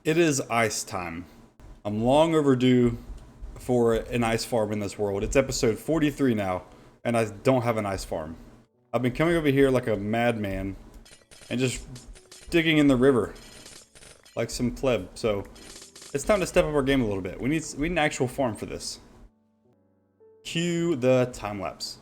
It is ice time. I'm long overdue for an ice farm in this world. It's episode 43 now, and I don't have an ice farm. I've been coming over here like a madman and just digging in the river like some pleb. So it's time to step up our game a little bit. We need an actual farm for this. Cue the time lapse.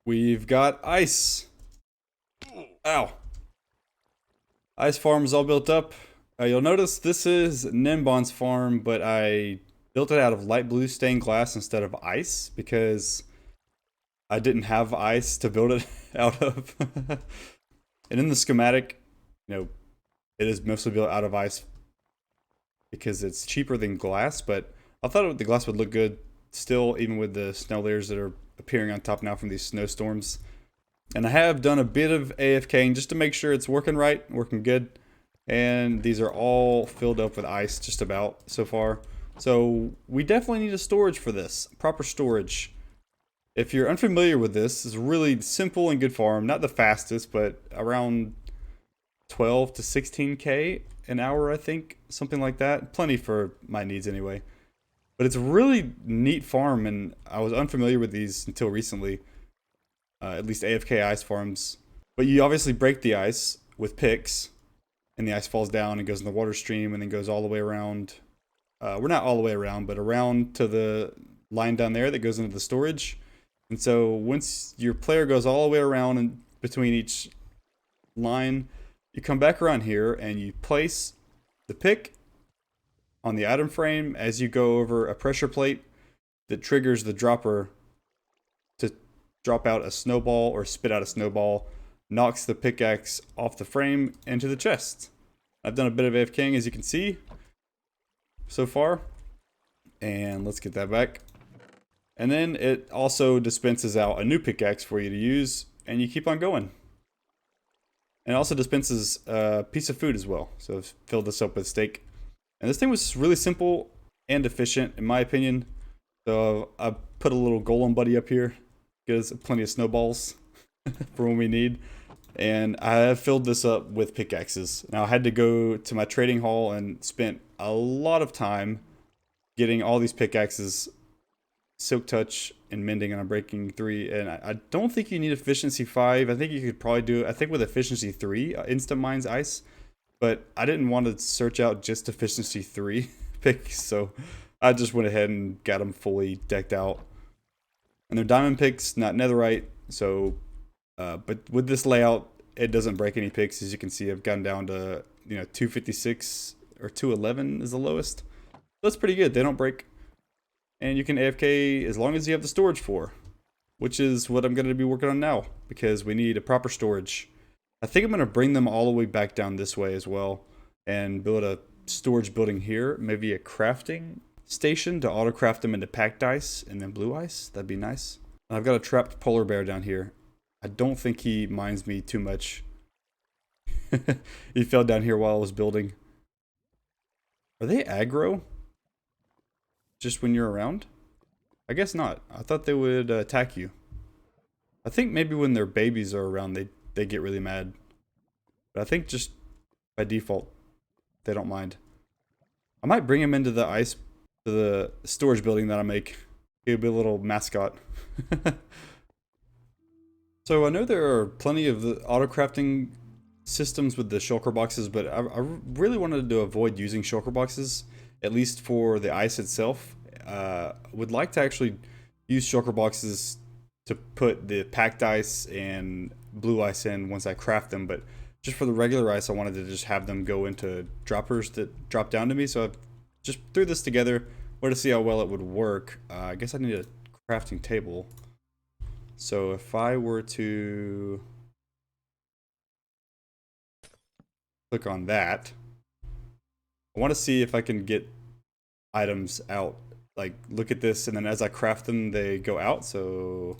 We've got ice. Ow. Ice farm is all built up. You'll notice this is Gnembon's farm, but I built it out of light blue stained glass instead of ice because I didn't have ice to build it out of. And in the schematic, it is mostly built out of ice because it's cheaper than glass, but I thought the glass would look good still, even with the snow layers that are appearing on top now from these snowstorms. And I have done a bit of AFKing just to make sure it's working right, working good. And these are all filled up with ice just about so far. So we definitely need a storage for this, proper storage. If you're unfamiliar with this, it's a really simple and good farm. Not the fastest, but around 12 to 16k an hour, I think. Something like that. Plenty for my needs anyway. But it's a really neat farm, and I was unfamiliar with these until recently. At least AFK ice farms. But you obviously break the ice with picks, and the ice falls down and goes in the water stream, and then goes all the way around. We're not all the way around, but around to the line down there that goes into the storage. And so once your player goes all the way around and between each line, you come back around here and you place the pick on the item frame as you go over a pressure plate that triggers the dropper to drop out a snowball or spit out a snowball, knocks the pickaxe off the frame into the chest. I've done a bit of AFKing, as you can see so far. And let's get that back. And then it also dispenses out a new pickaxe for you to use, and you keep on going. And it also dispenses a piece of food as well. So I've filled this up with steak. And this thing was really simple and efficient, in my opinion. So I put a little golem buddy up here. Gives plenty of snowballs for when we need. And I have filled this up with pickaxes. Now I had to go to my trading hall and spent a lot of time getting all these pickaxes, silk touch and mending, and I'm breaking 3. And I don't think you need efficiency 5. I think you could probably do it. I think with efficiency 3, instant mines ice. But I didn't want to search out just efficiency 3 picks, so I just went ahead and got them fully decked out. And they're diamond picks, not netherite. So, but with this layout, it doesn't break any picks. As you can see, I've gotten down to 256 or 211 is the lowest. That's pretty good. They don't break, and you can AFK as long as you have the storage for. which is what I'm going to be working on now because we need a proper storage. I think I'm going to bring them all the way back down this way as well and build a storage building here, maybe a crafting station to auto craft them into packed ice and then blue ice. That'd be nice. And I've got a trapped polar bear down here. I don't think he minds me too much. He fell down here while I was building. Are they aggro? Just when you're around? I guess not. I thought they would attack you. I think maybe when their babies are around, they get really mad. But I think just by default, they don't mind. I might bring him into the ice, to the storage building that I make. He'll be a little mascot. So I know there are plenty of the auto crafting systems with the shulker boxes, but I really wanted to avoid using shulker boxes, at least for the ice itself. Would like to actually use shulker boxes to put the packed ice and blue ice in once I craft them, but just for the regular ice I wanted to just have them go into droppers that drop down to me. So I just threw this together, wanted to see how well it would work. I guess I need a crafting table. So if I were to click on that, I want to see if I can get items out. Like, look at this, and then as I craft them, they go out. So,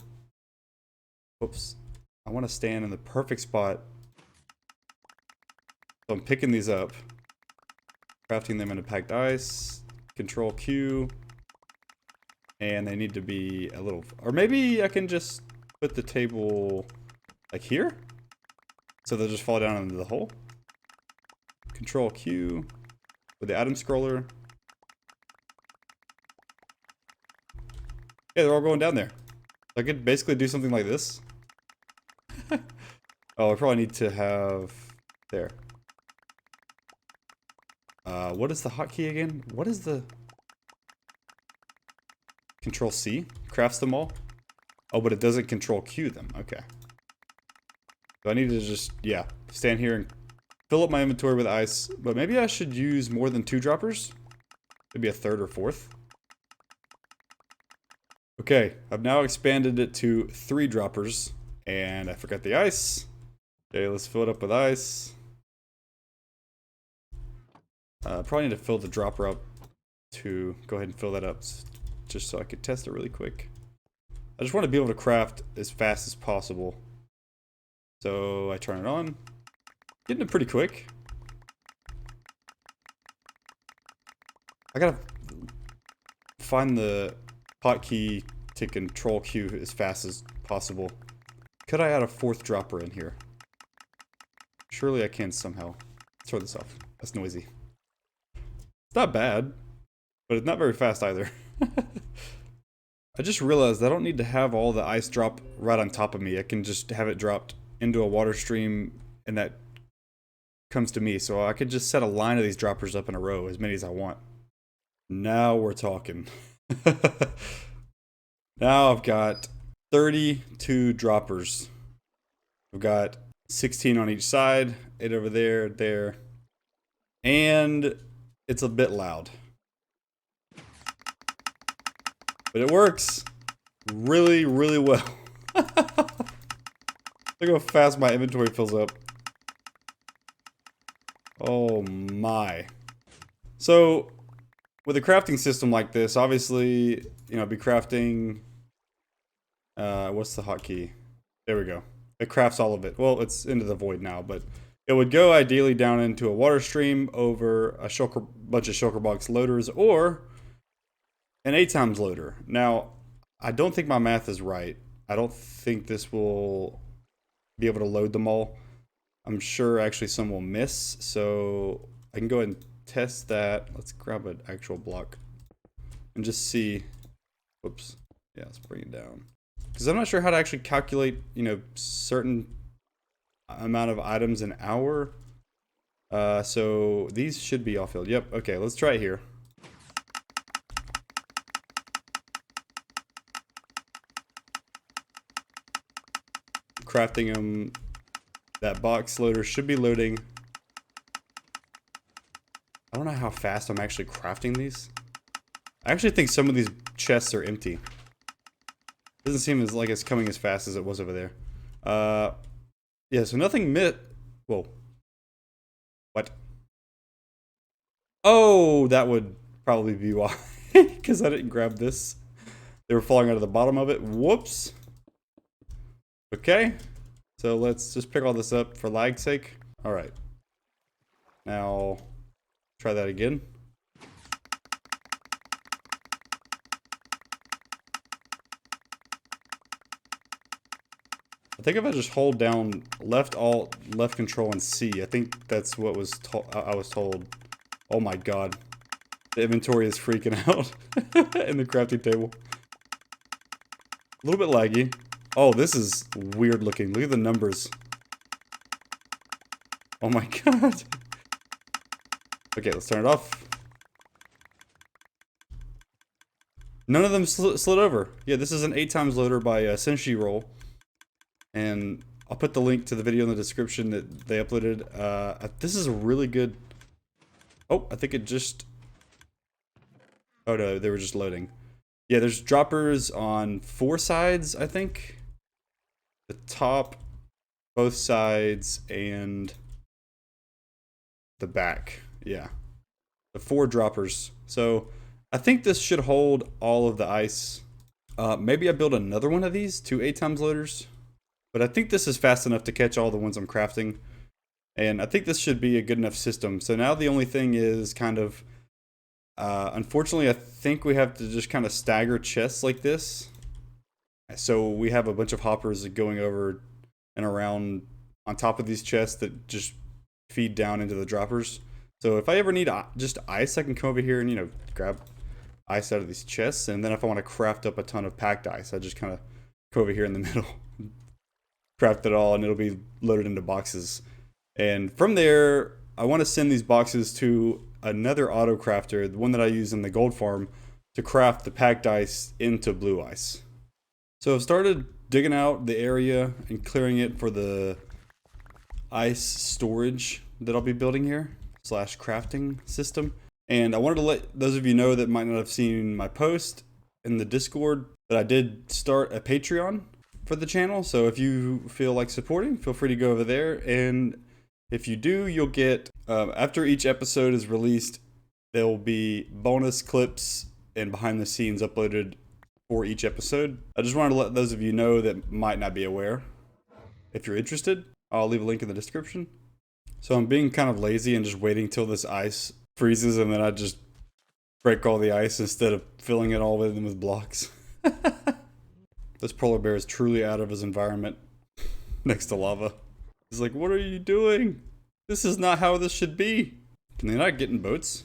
whoops. I want to stand in the perfect spot. So I'm picking these up, crafting them into packed ice, Control Q, and they need to be a little, or maybe I can just put the table like here, so they'll just fall down into the hole. Control Q with the item scroller. Yeah, they're all going down there. I could basically do something like this. Oh, I probably need to have there. What is the hotkey again? What is the Control C? Crafts them all? Oh, but it doesn't Control Q them. Okay. So I need to just, yeah, stand here and fill up my inventory with ice. But maybe I should use more than 2 droppers. Maybe a 3rd or 4th. Okay, I've now expanded it to 3 droppers. And I forgot the ice. Okay, let's fill it up with ice. Probably need to fill the dropper up to go ahead and fill that up just so I could test it really quick. I just want to be able to craft as fast as possible. So I turn it on. Getting it pretty quick. I gotta find the hotkey to Control Q as fast as possible. Could I add a 4th dropper in here? Surely I can somehow. Let's throw this off. That's noisy. It's not bad, but it's not very fast either. I just realized I don't need to have all the ice drop right on top of me. I can just have it dropped into a water stream and that comes to me. So I could just set a line of these droppers up in a row, as many as I want. Now we're talking. Now I've got 32 droppers. I've got 16 on each side, 8 over there, there. And it's a bit loud. But it works really, really well. Look how fast my inventory fills up. Oh my. So, with a crafting system like this, obviously, you know, I'd be crafting... what's the hotkey? There we go. It crafts all of it. Well, it's into the void now, but it would go ideally down into a water stream over a bunch of shulker box loaders or an 8 times loader. Now, I don't think my math is right. I don't think this will be able to load them all. I'm sure actually some will miss, so I can go ahead and test that. Let's grab an actual block and just see. Whoops. Yeah, let's bring it down. Because I'm not sure how to actually calculate, you know, certain amount of items an hour. So these should be all filled. Yep. Okay, let's try it here. Crafting them. That box loader should be loading. I don't know how fast I'm actually crafting these. I actually think some of these chests are empty. Doesn't seem like it's coming as fast as it was over there. Yeah, so nothing whoa. What? Oh, that would probably be why. Because I didn't grab this. They were falling out of the bottom of it. Whoops. Okay. So let's just pick all this up for lag's sake. Alright. Now, try that again. I think if I just hold down left alt, left control, and C, I think that's what I was told. Oh my god. The inventory is freaking out in the crafting table. A little bit laggy. Oh, this is weird looking. Look at the numbers. Oh my god. Okay, let's turn it off. None of them slid over. Yeah, this is an 8x loader by Senshi. And I'll put the link to the video in the description that they uploaded. This is a really good... Oh, I think it just... Oh no, they were just loading. Yeah, there's droppers on 4 sides, I think. The top, both sides, and the back. Yeah. The 4 droppers. So, I think this should hold all of the ice. Maybe I build another one of these, 2 8x loaders. But I think this is fast enough to catch all the ones I'm crafting. And I think this should be a good enough system. So now the only thing is kind of... unfortunately, I think we have to just kind of stagger chests like this. So we have a bunch of hoppers going over and around on top of these chests that just feed down into the droppers. So if I ever need just ice, I can come over here and, you know, grab ice out of these chests. And then if I want to craft up a ton of packed ice, I just kind of go over here in the middle, craft it all, and it'll be loaded into boxes. And from there, I want to send these boxes to another auto crafter, the one that I use in the gold farm, to craft the packed ice into blue ice. So I've started digging out the area and clearing it for the ice storage that I'll be building here, / crafting system. And I wanted to let those of you know that might not have seen my post in the Discord that I did start a Patreon for the channel. So if you feel like supporting, feel free to go over there. And if you do, you'll get, after each episode is released, there will be bonus clips and behind the scenes uploaded for each episode. I just wanted to let those of you know that might not be aware. If you're interested, I'll leave a link in the description. So I'm being kind of lazy and just waiting till this ice freezes, and then I just break all the ice instead of filling it all in with blocks. This polar bear is truly out of his environment next to lava. He's like, what are you doing? This is not how this should be. Can they not get in boats?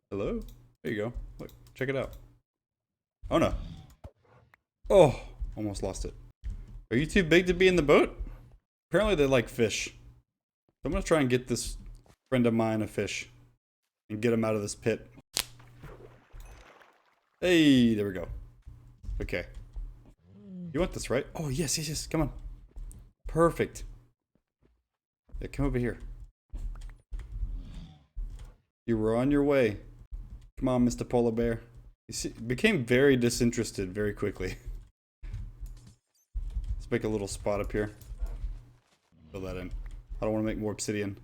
Hello? There you go. Look, check it out. Oh no. Oh, almost lost it. Are you too big to be in the boat? Apparently they like fish. So I'm gonna try and get this friend of mine a fish and get him out of this pit. Hey, there we go. Okay. You want this, right? Oh, yes, yes, yes. Come on. Perfect. Yeah, come over here. You were on your way. Come on, Mr. Polar Bear. You became very disinterested very quickly. Let's make a little spot up here. Fill that in. I don't want to make more obsidian.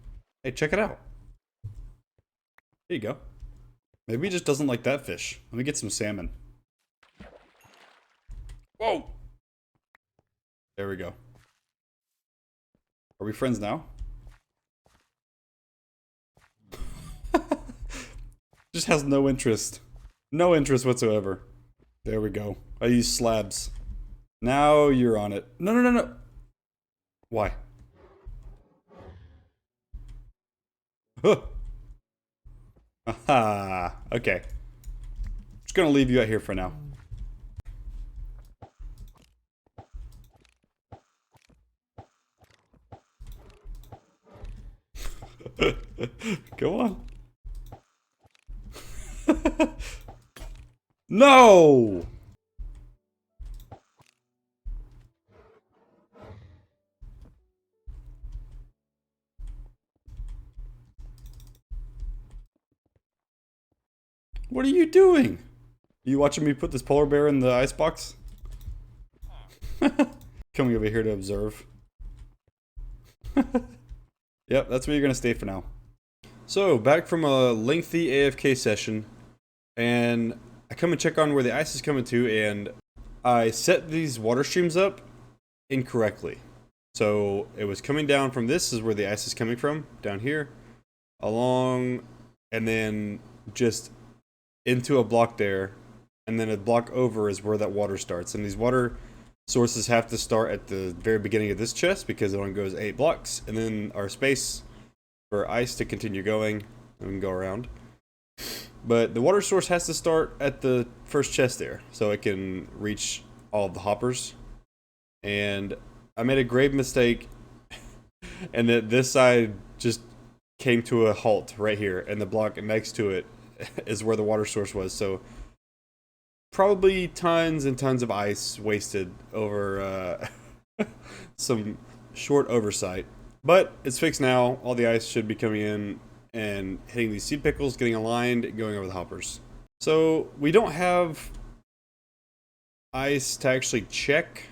Hey, check it out. There you go. Maybe he just doesn't like that fish. Let me get some salmon. Whoa! There we go. Are we friends now? Just has no interest. No interest whatsoever. There we go. I use slabs. Now you're on it. No, no, no, no. Why? Huh. Aha. Okay. Just gonna leave you out here for now. Go on. No! What are you doing? You watching me put this polar bear in the ice box? Coming over here to observe. Yep, that's where you're gonna stay for now. So, back from a lengthy AFK session, and I come and check on where the ice is coming to, and I set these water streams up incorrectly. So, it was coming down from this is where the ice is coming from, down here, along, and then just into a block there, and then a block over is where that water starts. And these water sources have to start at the very beginning of this chest because it only goes 8 blocks, and then our space for ice to continue going, and we can go around. But the water source has to start at the first chest there, so it can reach all of the hoppers. And I made a grave mistake, and that this side just came to a halt right here, and the block next to it is where the water source was. So probably tons and tons of ice wasted over some short oversight. But it's fixed now. All the ice should be coming in and hitting these seed pickles, getting aligned, and going over the hoppers. So we don't have ice to actually check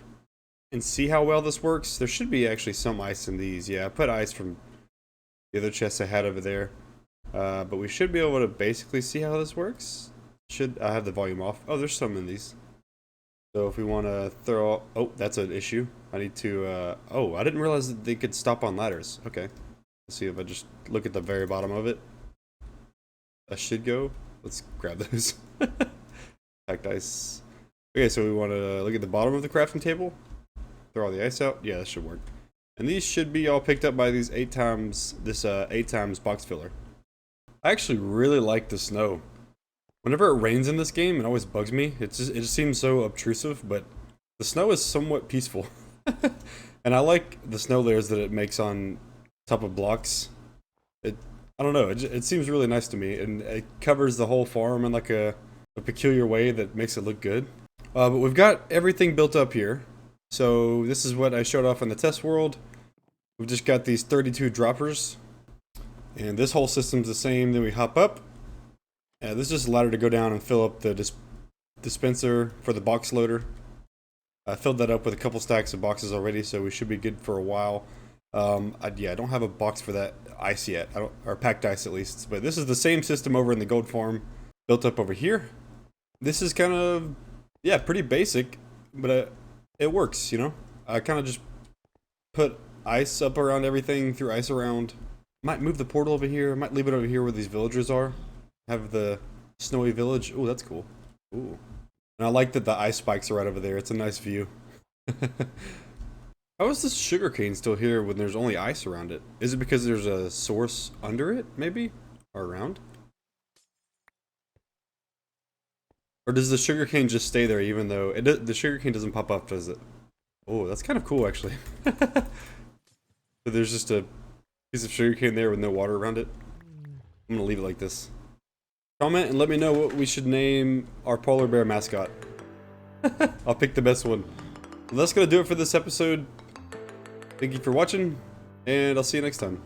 and see how well this works. There should be actually some ice in these. Yeah, I put ice from the other chests I had over there. But we should be able to basically see how this works. I have the volume off? Oh, there's some in these. So if we want to throw... Oh, that's an issue. I need to... Oh, I didn't realize that they could stop on ladders. Okay. Let's see if I just look at the very bottom of it. That should go. Let's grab those. Packed ice. Okay, so we want to look at the bottom of the crafting table. Throw all the ice out. Yeah, that should work. And these should be all picked up by these 8 times box filler. I actually really like the snow. Whenever it rains in this game, it always bugs me. It just seems so obtrusive, but the snow is somewhat peaceful. And I like the snow layers that it makes on top of blocks. I don't know, it seems really nice to me, and it covers the whole farm in like a peculiar way that makes it look good. But we've got everything built up here. So this is what I showed off in the test world. We've just got these 32 droppers. And this whole system's the same. Then we hop up. This is just a ladder to go down and fill up the dispenser for the box loader. I filled that up with a couple stacks of boxes already, so we should be good for a while. I don't have a box for that ice yet, or packed ice at least. But this is the same system over in the gold farm, built up over here. This is kind of, yeah, pretty basic, but it works, you know? I kind of just put ice up around everything, threw ice around. Might move the portal over here, might leave it over here where these villagers are. Have the snowy village. Ooh, that's cool. Ooh. And I like that the ice spikes are right over there. It's a nice view. How is this sugarcane still here when there's only ice around it? Is it because there's a source under it, maybe? Or around? Or does the sugarcane just stay there even though... the sugarcane doesn't pop up, does it? Oh, that's kind of cool, actually. So there's just a piece of sugarcane there with no water around it. I'm gonna leave it like this. Comment and let me know what we should name our polar bear mascot. I'll pick the best one. Well, that's gonna do it for this episode. Thank you for watching, and I'll see you next time.